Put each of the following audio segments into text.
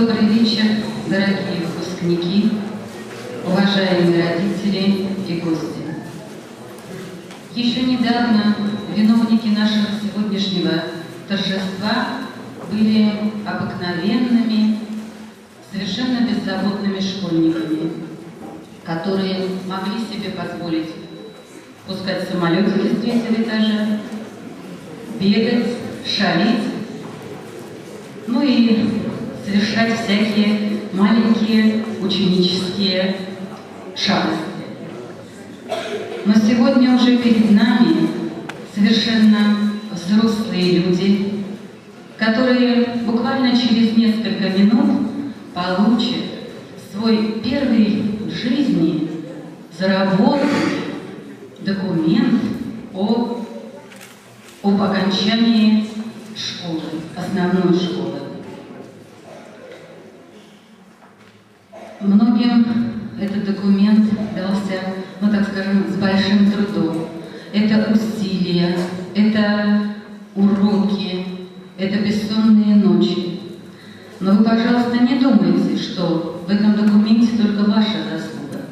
Добрый вечер, дорогие выпускники, уважаемые родители и гости. Еще недавно виновники нашего сегодняшнего торжества были обыкновенными, совершенно беззаботными школьниками, которые могли себе позволить пускать самолетики с 3-го этажа, бегать, шалить, ну и совершать всякие маленькие ученические шалости. Но сегодня уже перед нами совершенно взрослые люди, которые буквально через несколько минут получат свой первый в жизни заработанный документ об окончании школы, основной школы. Многим этот документ дался, ну так скажем, с большим трудом. Это усилия, это уроки, это бессонные ночи. Но вы, пожалуйста, не думайте, что в этом документе только ваша заслуга.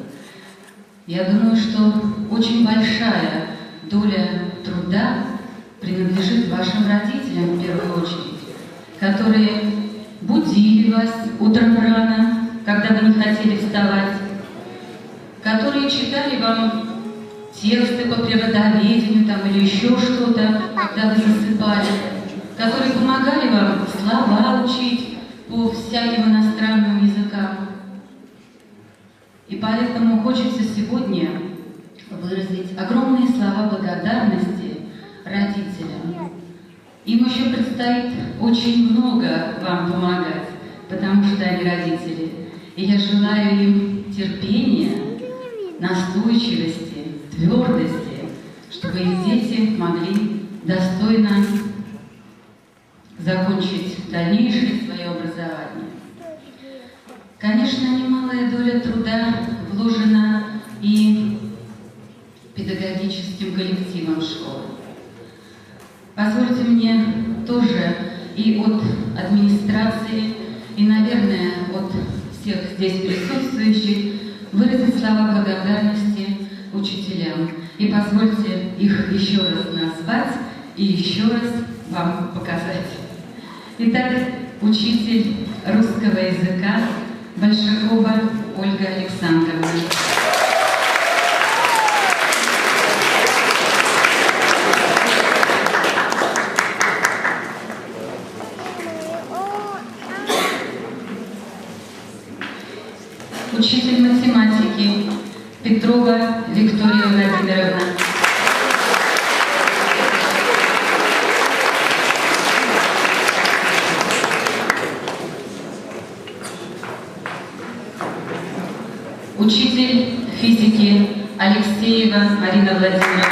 Я думаю, что очень большая доля труда принадлежит вашим родителям в первую очередь, которые будили вас утром рано, когда вы не хотели вставать, которые читали вам тексты по природоведению там, или еще что-то, когда вы засыпали, которые помогали вам слова учить по всяким иностранным языкам. И поэтому хочется сегодня выразить огромные слова благодарности родителям. Им еще предстоит очень много вам помогать, потому что они родители. И я желаю им терпения, настойчивости, твердости, чтобы их дети могли достойно закончить дальнейшее свое образование. Конечно, немалая доля труда вложена и педагогическим коллективом школы. Позвольте мне тоже и от администрации, и, наверное, от всех здесь присутствующих выразить слова благодарности учителям. И позвольте их еще раз назвать и еще раз вам показать. Итак, учитель русского языка Большакова Ольга Александровна. Учитель математики Петрова Виктория Владимировна. Учитель физики Алексеева Марина Владимировна.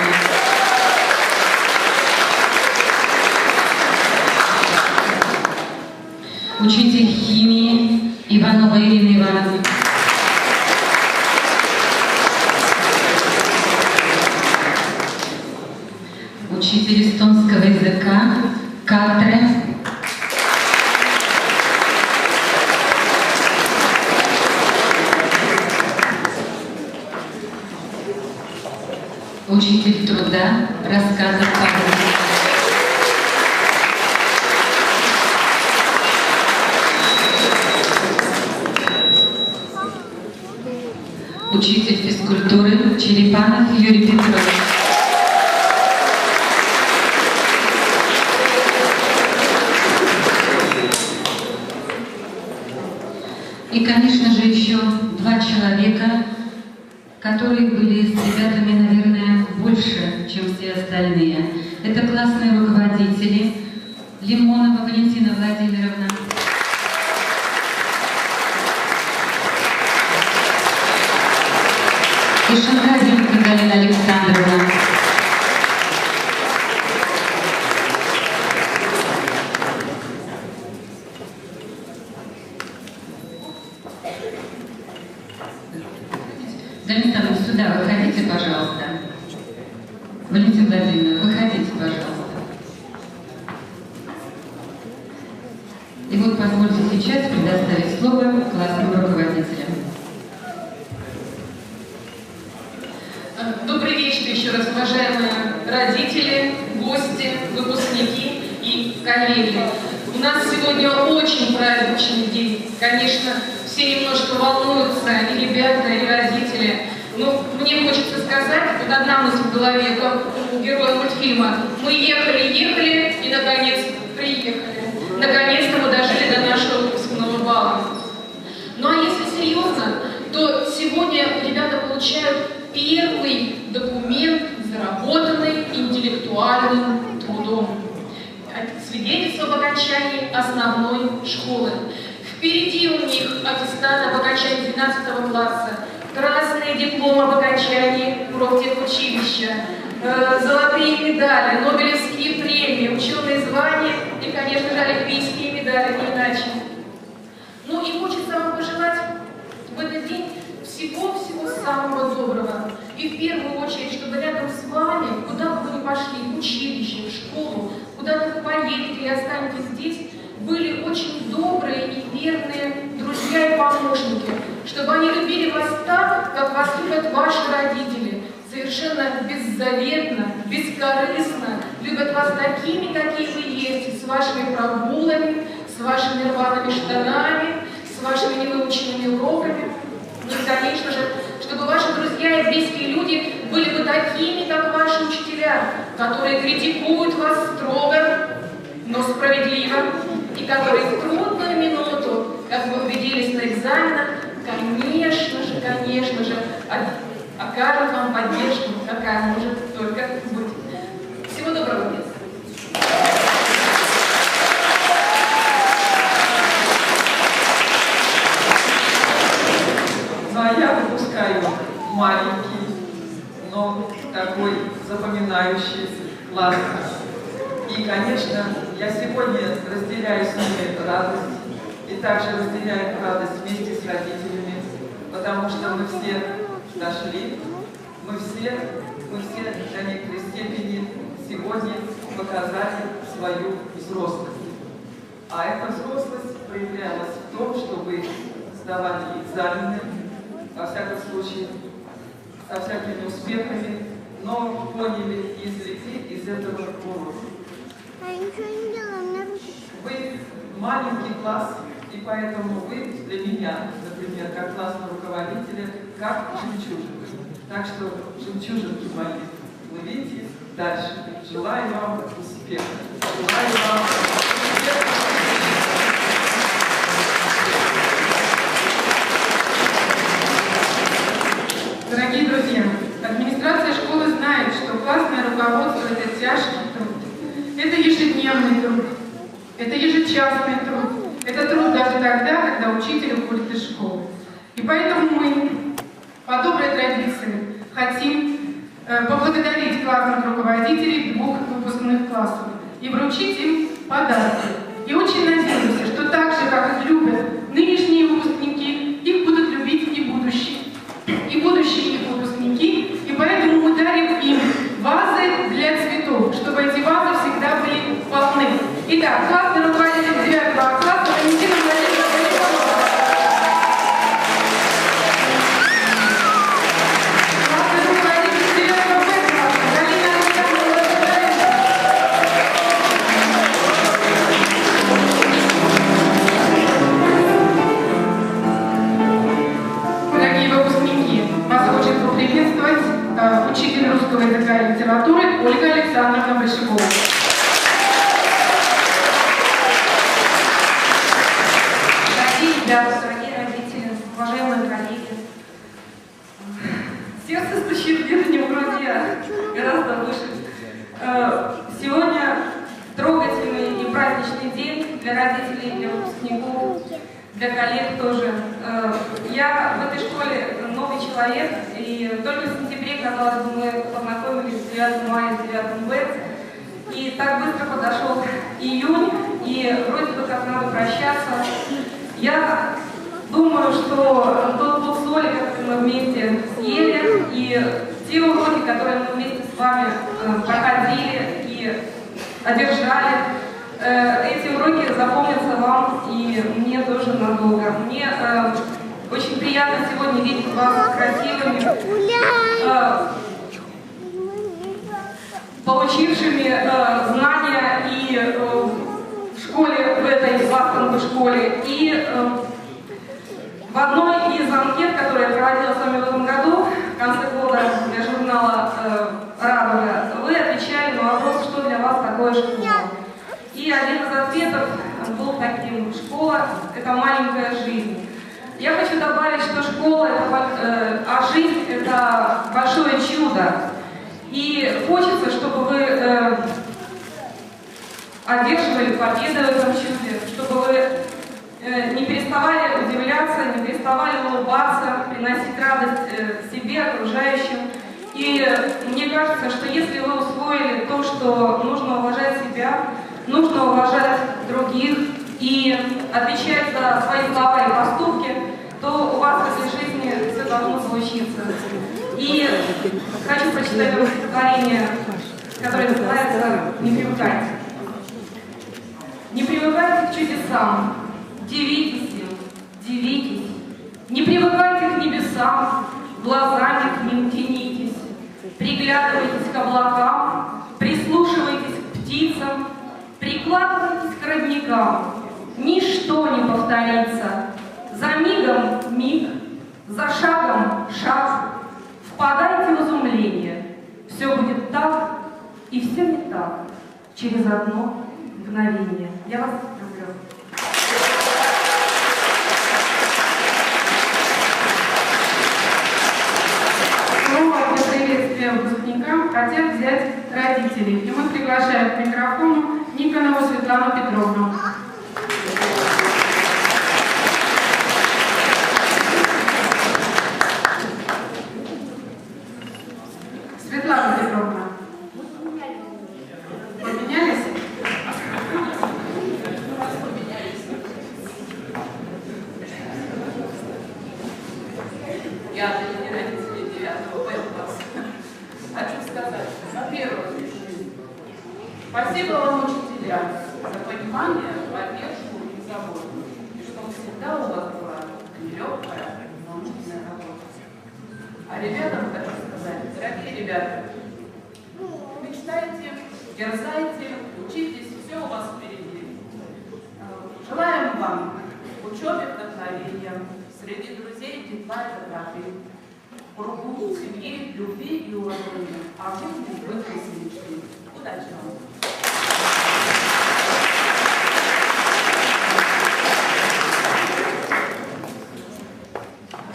Учитель химии Иванова Ирина Ивановна. Учитель эстонского языка Катре. Учитель труда, рассказов Павлов. Учитель физкультуры Черепанов Юрий Петрович. И, конечно же, еще 2 человека, которые были с ребятами, наверное, больше, чем все остальные. Это классные руководители Лимонова Валентина Владимировна, и Шангазенко Галина Александровна. Галина Александровна, сюда выходите, пожалуйста. Валентина Владимировна, выходите, пожалуйста. И вот позвольте сейчас предоставить слово классному руководителю. Добрый вечер еще раз, уважаемые родители, гости, выпускники и коллеги. У нас сегодня очень праздничный день. Конечно, все немножко волнуются, и ребята, и родители. Но мне хочется сказать, вот одна мысль в голове, как у героя мультфильма: мы ехали, и наконец приехали. Наконец-то мы дожили до нашего выпускного бала. Ну а если серьезно, то сегодня ребята получают первый документ, заработанный интеллектуальным трудом. Свидетельство об окончании основной школы. Впереди у них аттестат об окончании 12 класса, красный диплом об окончании профтехучилища, золотые медали, нобелевские премии, ученые звания и, конечно же, олимпийские медали, не иначе. Ну и хочется вам пожелать в этот день всего-всего самого доброго. И в первую очередь, чтобы рядом с вами, куда бы вы ни пошли, в училище, в школу, куда-то вы поедете или останетесь здесь, были очень добрые и верные друзья и помощники, чтобы они любили вас так, как вас любят ваши родители, совершенно беззаветно, бескорыстно, любят вас такими, какие вы есть, с вашими прогулами, с вашими рваными штанами, с вашими невыученными уроками. Ну и, конечно же, чтобы ваши друзья и близкие люди были бы такими, как ваши учителя, которые критикуют вас строго, но справедливо, и которые в трудную минуту, как вы убедились на экзаменах, конечно же, окажут вам поддержку, какая может только быть. Всего доброго, детства! Ну а я выпускаю маленький, но такой запоминающийся класс. И, конечно, я сегодня разделяю с ними радость, и также разделяю радость вместе с родителями, потому что мы все дошли, мы все до некоторой степени сегодня показали свою взрослость. А эта взрослость проявлялась в том, что вы сдавали экзамены, во всяком случае, со всякими успехами, но поняли и извлекли из этого урока. Вы маленький класс, и поэтому вы для меня, например, как классного руководителя, как жемчужинки. Так что, жемчужинки мои, плывите дальше. Желаю вам успеха. Желаю вам успеха. Дорогие друзья, администрация школы знает, что классное руководство – это тяжкий труд. Это ежедневный труд, это ежечасный труд, это труд даже тогда, когда учитель уходит из школы. И поэтому мы, по доброй традиции, хотим поблагодарить классных руководителей 2 выпускных классов и вручить им подарки. И очень надеемся, что так же, как их любят нынешние выпускники, их будут любить и будущие их выпускники, и поэтому мы дарим им вазы для цветов, чтобы эти вазы всегда были полны. Итак, классный руководитель 9 класса Валентина Владимировна. Классный руководитель 9 класса Галина Александровна. Дорогие выпускники, вас хочет поприветствовать учитель русского языка и литературы Ольга Александровна Большакова. Дорогие родители, уважаемые коллеги, сердце стучит где-то не в груди, а гораздо выше. Сегодня трогательный и праздничный день для родителей, для выпускников, для коллег тоже. Я в этой школе новый человек, и только в сентябре, казалось бы, мы познакомились 9 мая, 9 Б, и так быстро подошел июнь, и вроде бы как надо прощаться. Я думаю, что тот плод соли, который мы вместе съели, и те уроки, которые мы вместе с вами проходили и одержали, эти уроки запомнятся вам и и мне тоже надолго. Мне очень приятно сегодня видеть вас красивыми, получившими знания и в школе, в этой Вахтанговой школе. И в одной из анкет, которую я проводила с вами в этом году, в конце года для журнала «Радуга», вы отвечали на вопрос, что для вас такое школа. И один из ответов был таким: школа – это маленькая жизнь. Я хочу добавить, что школа – а жизнь – это большое чудо. И хочется, чтобы вы одерживали победы в этом чуде, чтобы вы не переставали удивляться, не переставали улыбаться, приносить радость себе, окружающим. И мне кажется, что если вы усвоили то, что нужно уважать себя, нужно уважать других и отвечать за свои слова и поступки, то у вас в этой жизни все должно получиться. И хочу прочитать вам стихотворение, которое называется «Не привыкайте». Не привыкайте к чудесам, дивитесь им, дивитесь. Не привыкайте к небесам, глазами к ним тянитесь. Приглядывайтесь к облакам, прислушивайтесь к птицам, прикладывайтесь к родникам. Ничто не повторится. За мигом миг, за шагом шаг. Впадайте в изумление. Все будет так, и все не так. Через одно мгновение. Я вас люблю. Слово для приветствия выпускникам хотят взять родители. И мы приглашаем к микрофону Никонову Светлану Петровну. Светлана Петровна. Поменялись? Я от имени родителей 9 Б класса хочу сказать, во-первых, спасибо вам, учителя, за понимание, поддержку и заботу, и чтобы всегда у вас была нелегкая, научная работа. А ребятам хочу сказать, дорогие ребята, мечтайте, дерзайте, учитесь, все у вас впереди. Желаем вам в учебе вдохновения, среди друзей тепла и доброты, в кругу семьи, любви и уважения, а в жизни сбывшейся мечты. Удачи вам!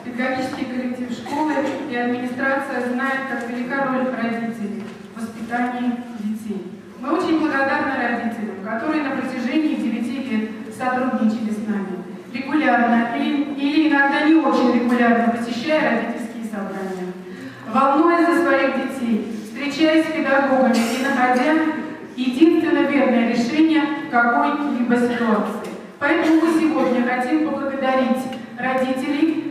Педагогический коллектив школы и администрация знают, как велика роль родителей в воспитании детей. Мы очень благодарны родителям, которые на протяжении 9 лет сотрудничали с нами, регулярно или иногда не очень регулярно посещая родительские собрания, волнуясь за своих детей, встречаясь с педагогами и находя единственно верное решение какой-либо ситуации. Поэтому мы сегодня хотим поблагодарить родителей,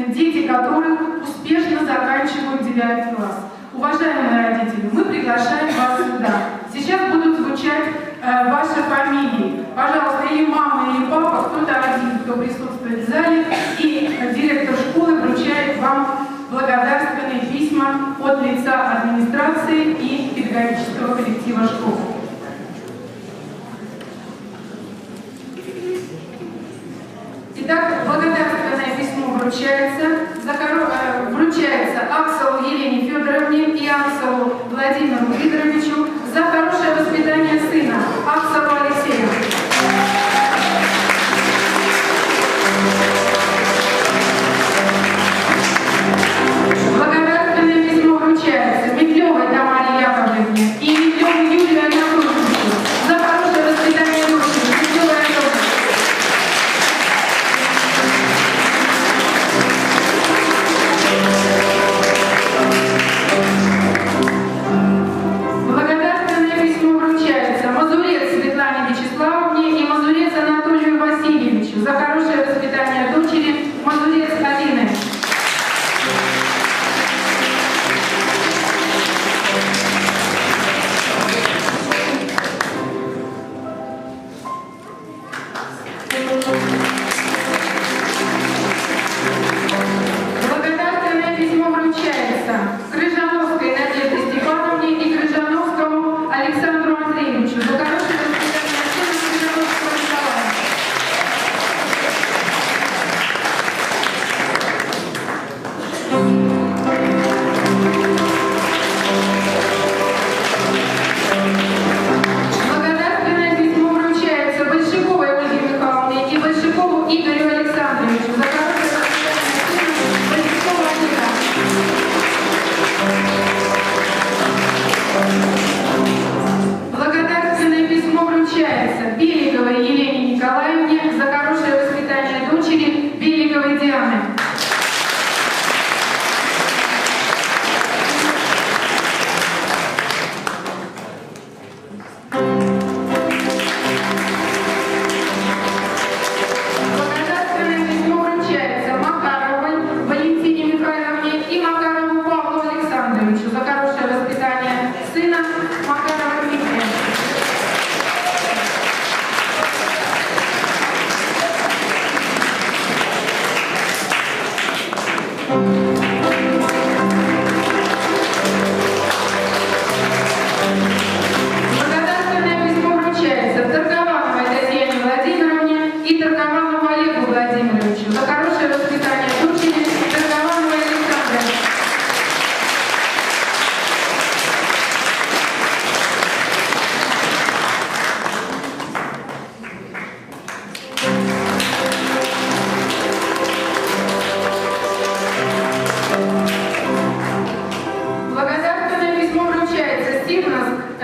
дети которых успешно заканчивают 9 класс. Уважаемые родители, мы приглашаем вас сюда. Сейчас будут звучать ваши фамилии. Пожалуйста, или мама, или папа, кто-то один, кто присутствует в зале, и директор школы вручает вам благодарственные письма от лица администрации и педагогического коллектива школы. Итак, благодарственное письмо вручается Акселу Елене Федоровне и Акселу Владимиру Викторовичу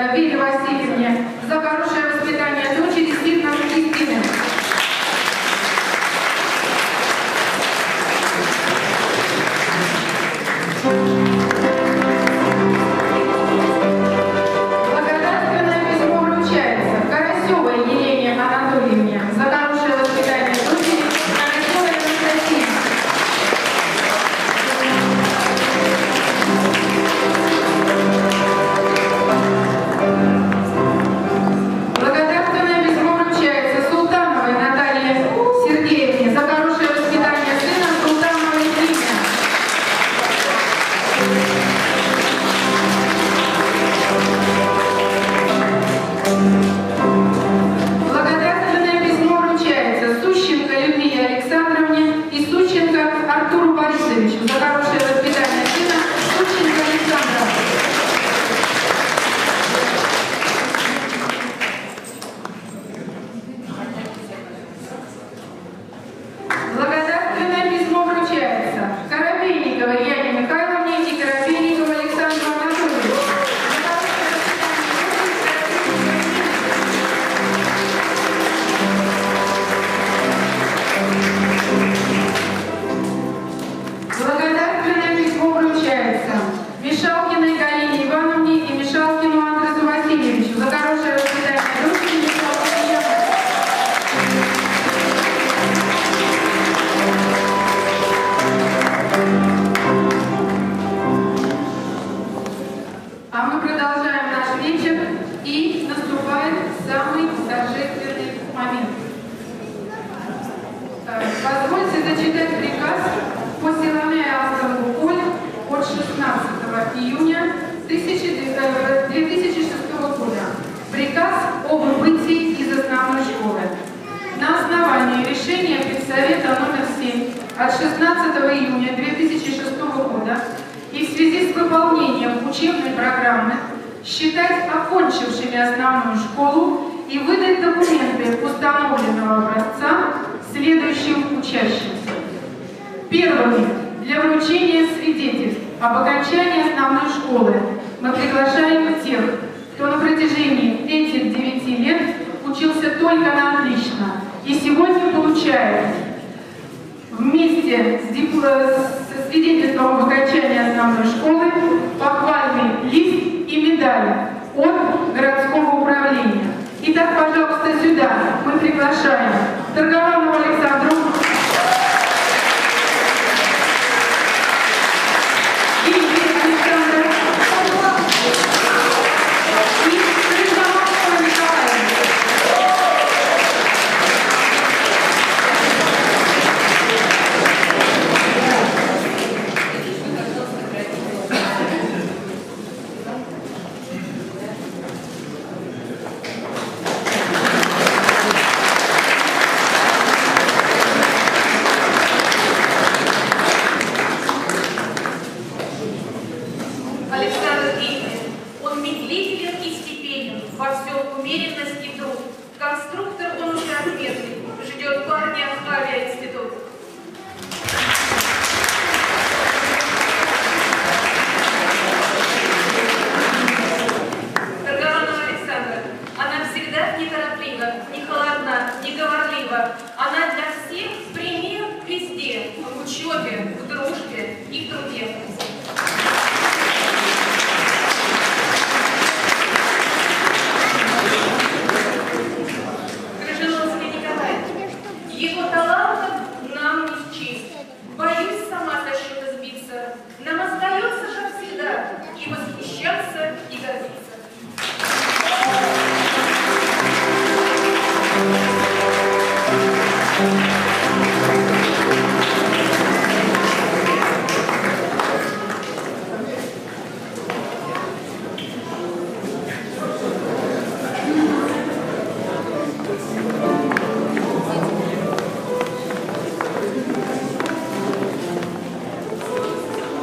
Вере Васильевне за хорошее воспитание дочери Степана Кристины. Благодарственное письмо вручается Карасевой Елене Анатольевне за хорошее воспитание дочери Карасевой Анастасии. Благодарственное письмо вручается Султановой Наталье Сергеевне за хорошее воспитание сына Султановой Ирине. Благодарственное письмо вручается Сущенко Людмиле Александровне и Сущенко Артуру Борисовичу за хорошее воспитание сына Сущенко Александра. Благодарственное письмо вручается Коробейниковой Яне Михайловне и Коробейникову Александру Анатольевичу. Благодарственное письмо вручается Мишалкиной Галине Ивановне и Мишалкину Андресу Васильевичу за хорошее воспитание дочери Мишалкиной Яны. А мы продолжаем наш вечер, и наступает самый торжественный момент. Позвольте зачитать приказ по Силане Астангу Коль от 16 июня 2006 года. Приказ об выбытии из основной школы. На основании решения Педсовета номер 7 от 16 июня 2006 года и в связи с выполнением учебной программы считать окончившими основную школу и выдать документы установленного образца следующим учащимся. Первыми для вручения свидетельств об окончании основной школы мы приглашаем тех, кто на протяжении этих 9 лет учился только на отлично и сегодня получает вместе с свидетельством об окончании основной школы похвальный лист и медаль от городского управления. Итак, пожалуйста, сюда мы приглашаем Торгованова Александру и Александра и Крыжановского Николая. Александр Игоревич, он медлителен и степенен, во всем умеренность и труд. Конструктор он уже ответный, ждет парня в авиаинститут. Торгованова Александра, она всегда нетороплива, не холодна, не говорлива. Она для всех пример везде, в учебе, в дружбе и в труде. Крыжановский Николай. Его талантов нам не счесть. Боюсь сама со счета сбиться. Нам остается же всегда и восхищаться, и гордиться.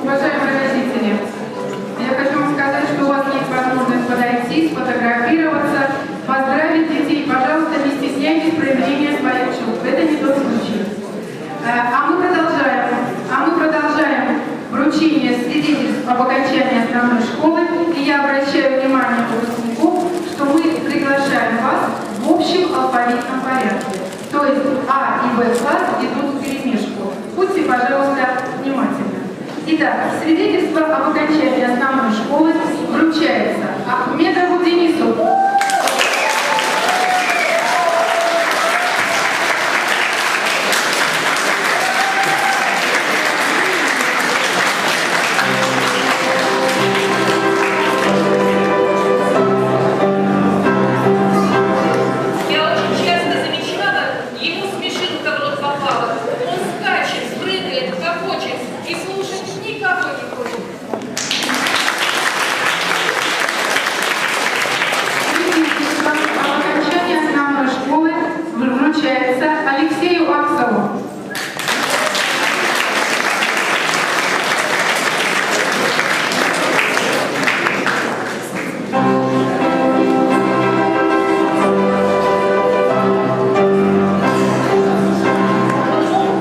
Уважаемые родители, я хочу вам сказать, что у вас есть возможность подойти, сфотографироваться, поздравить детей. Пожалуйста, не стесняйтесь проявления своих чувств. Это не тот случай. А мы продолжаем вручение свидетельств об окончании основной школы. И я обращаю внимание выпускников порядке. То есть А и Б класс идут в перемешку. Будьте, пожалуйста, внимательны. Итак, свидетельство об окончании основной школы вручается Ахмедову Денису. Алексею Аксову.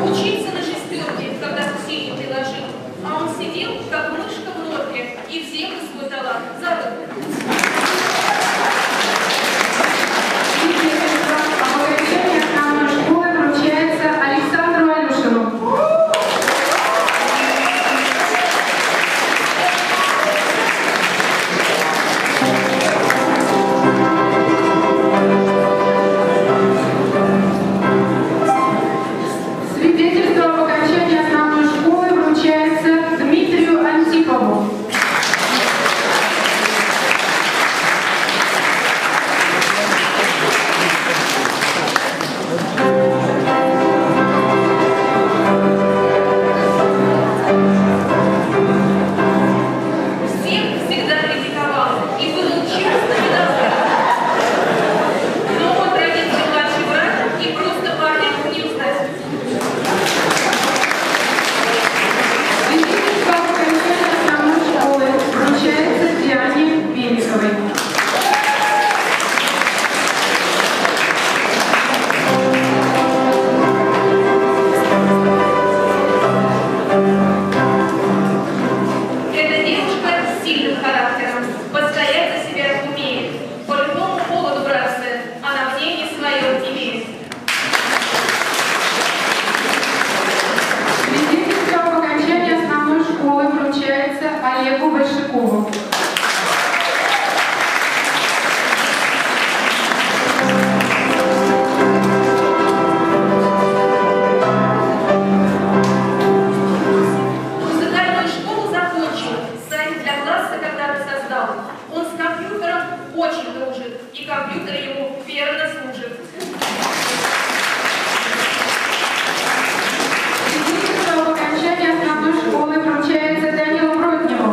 Учиться на шестерке, когда усилие приложил, а он сидел, как мышка в норке, и в землю свой талант задал. Александру Алюшину. Свидетельство об окончании основной школы вручается Дмитрию Антипову. Всех всегда критиковал и был часто недоволен. Но он родился младший брат и просто парня не узнать. Свидетельство об окончании основной школы вручается Диане Беликовой. Эта девушка с сильным характером, постоять за себя умеет. По любому поводу браться, она мнение свое имеет. Свидетельство об окончании основной школы вручается Олегу Большакову. Музыкальную школу закончил, сайт для класса когда-то создал. Он с компьютером очень дружит, и компьютер ему верно служит. Свидетельство об окончании основной школы вручается Данилу Бродневу.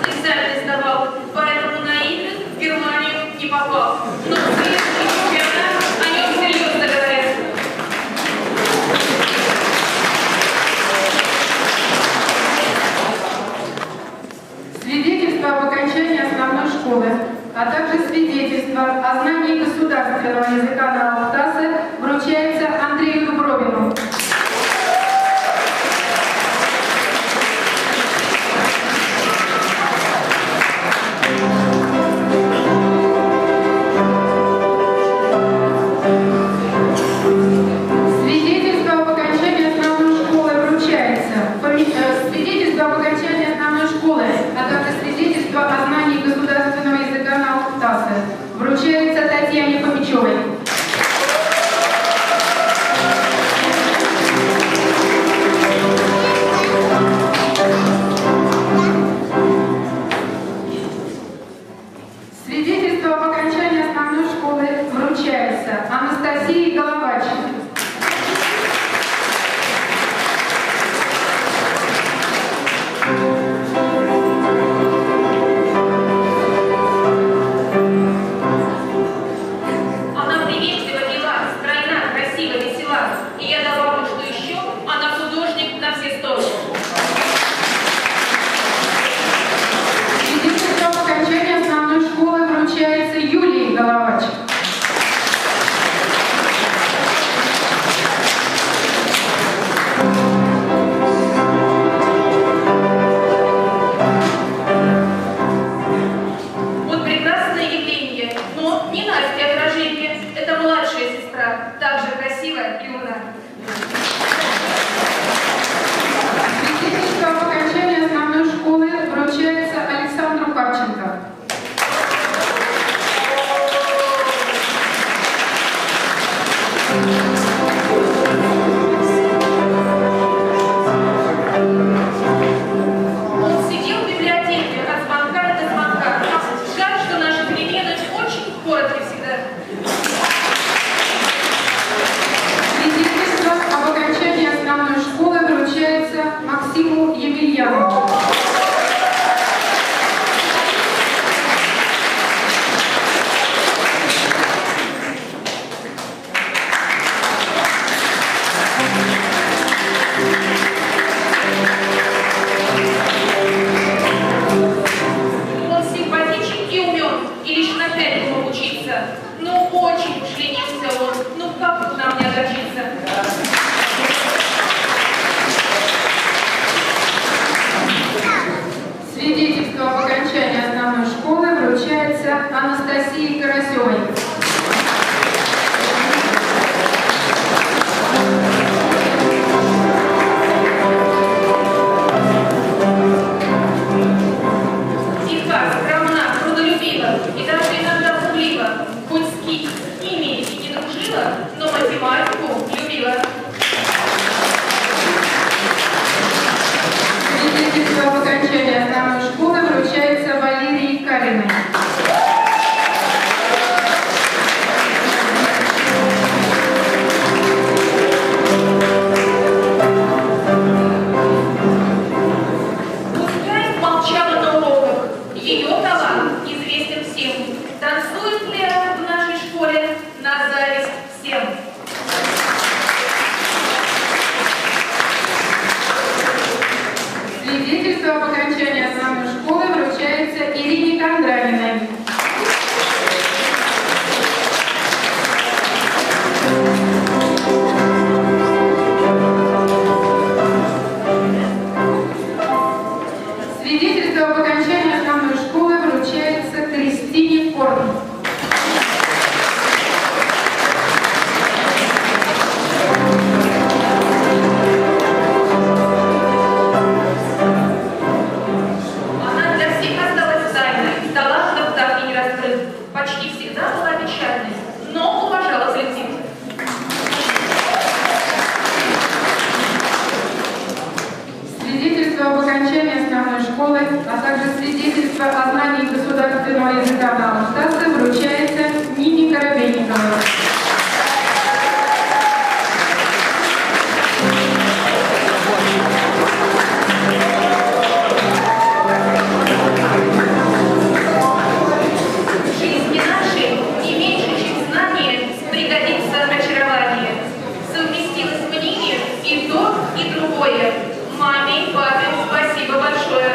Экзамен сдавал, поэтому на игры в Германию не попал. Но в следующий чемпионат о нем серьезно говорят. Свидетельство об окончании основной школы, а также свидетельство о знании государственного языка на Алтасе вручается Андрею Дубровину. Свидетельство об окончании основной школы вручается свидетельство об окончании основной школы, а также свидетельство о знании государственного языка на Алтасе вручается Татьяне Фомичевой. Свидетельство об окончании основной школы вручается Анастасии Головач. Она приветлива, мила, стройна, красива, весела. И я добавлю, что еще она художник на все стороны. Свидетельство об окончании основной школы вручается Юлии Головач. этому учиться. Ну, очень уж ленился он. Ну, как тут нам не огорчиться? Свидетельство об окончании основной школы вручается Анастасии Карасевой. Тиха, скромна, трудолюбива и даже иногда пуглива. Хоть с ними и не дружила, но математику любила. Свидетельство об окончании основной школы вручается Валерии Калиной. Пускай молчала на уроках, ее талант известен всем. Танцует ли она в нашей школе на зависть всем? Свидетельство об окончании основной школы вручается Ирине Кондраниной. Свидетельство об окончании основной школы вручается Кристине Корн. Она для всех осталась тайной, талантов так и не раскрыт. Почти всегда была печальной, но уважала коллектив. Свидетельство об окончании основной школы, а также свидетельство о знании государственного языка на Амстасе вручается Нине Коробейниковой. В жизни нашей не меньше, чем знание, пригодится очарование. Совместилось мнение и то, и другое. Маме и папе спасибо большое.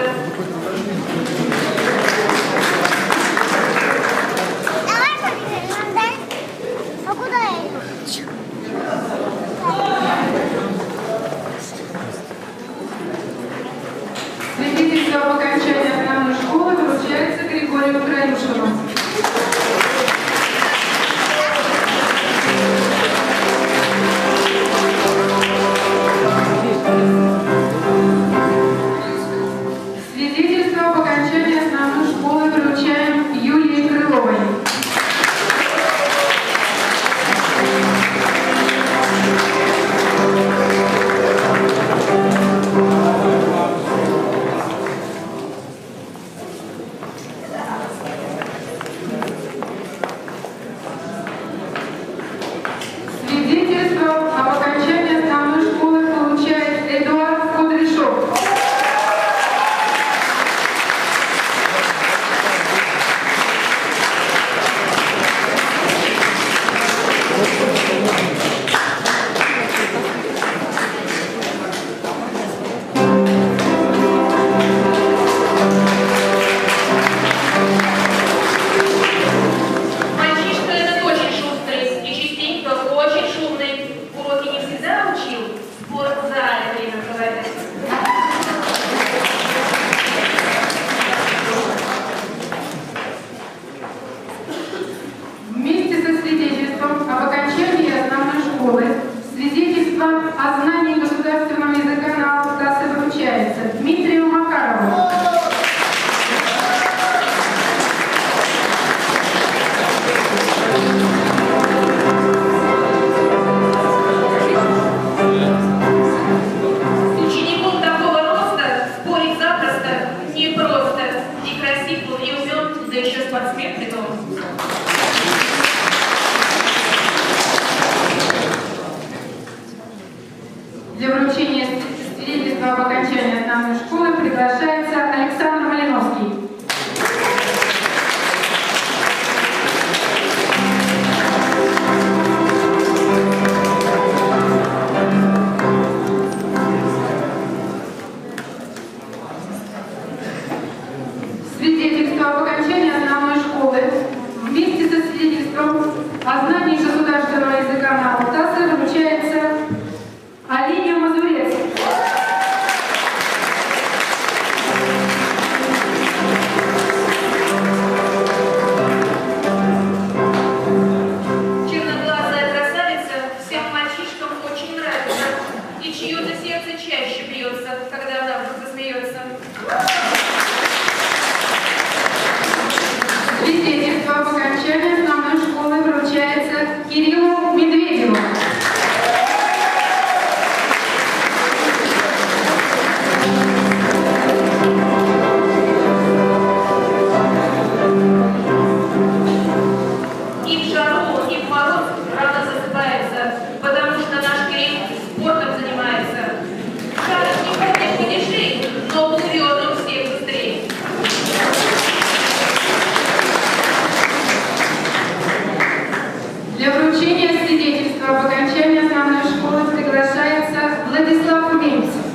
вручение свидетельства об окончании основной школы приглашается Владислав Мельцев.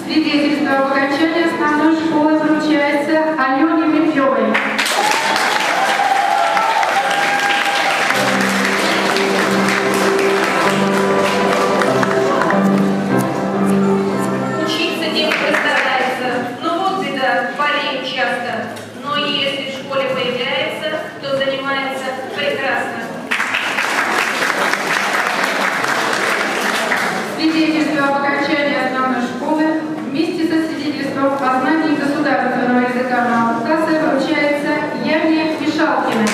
Свидетельство об окончании основной школы вручается Алене Медведевой. Учиться девушка старается, но вот беда, болеет часто. Но если в школе появляется, то занимается прекрасно. Свидетельство об окончании основной школы вместе со свидетельством о знании государственного языка малых классов вручается Яне Мишалкиной.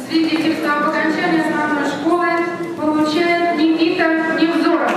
Свидетельство об окончании основной школы получает Никита Невзоров.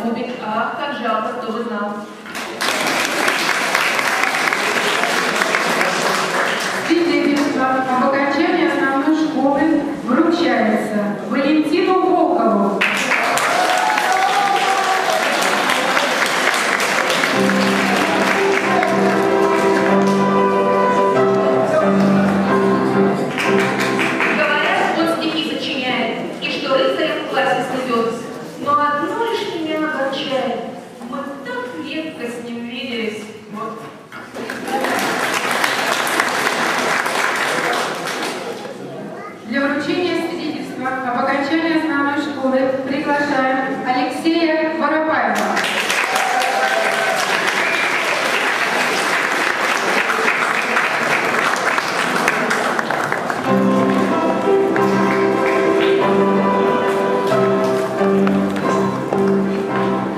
губит. Ах, как жалко, кто бы знал. Свидетельство об окончании основной школы вручается Валентину Волкову. Говорят, он стихи сочиняет, и что рыцарем в классе слывет. Но одно лишь меня огорчает. Мы так редко с ним виделись. Вот. Для вручения свидетельства об окончании основной школы приглашаем Алексея Воропаева.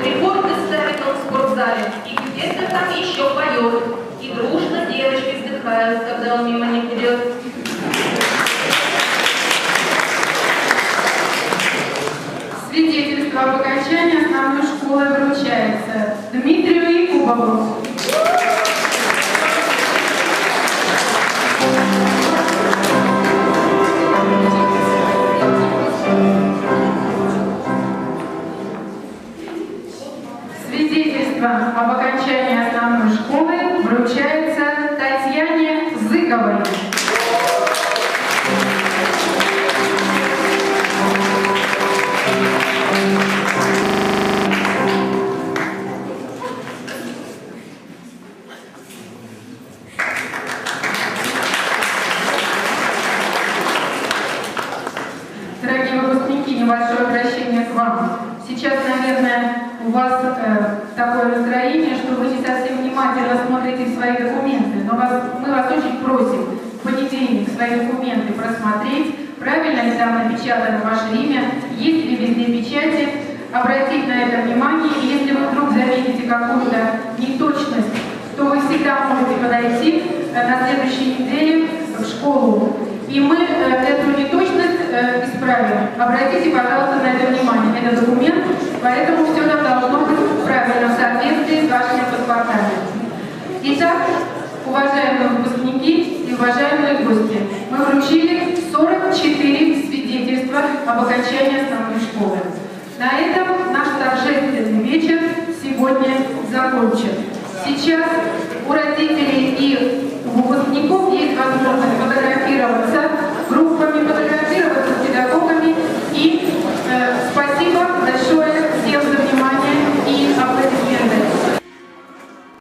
Рекорды ставит он в спортзале, и где-то там еще поет. И дружно девочки вздыхают, когда он мимо них идет. Свидетельство об окончании основной школы вручается Дмитрию Якубову. Свидетельство об окончании основной школы вручается Татьяне Зыковой. Дорогие выпускники, небольшое обращение к вам. Сейчас, наверное, у вас такое настроение, что вы не совсем внимательно смотрите свои документы, но мы вас очень просим в понедельник свои документы просмотреть, правильно ли там напечатано ваше имя, есть ли везде печати, обратить на это внимание, и если вы вдруг заметите какую-то неточность, то вы всегда можете подойти на следующей неделе в школу, и мы эту неточность исправим. Обратите, пожалуйста, на это внимание. Это документ, поэтому все там должно быть правильно, в соответствии с вашими паспортами. Итак, уважаемые выпускники и уважаемые гости, мы вручили 44 свидетельства об окончании основной школы. На этом наш торжественный вечер сегодня закончен. Сейчас у родителей и у выпускников есть возможность фотографироваться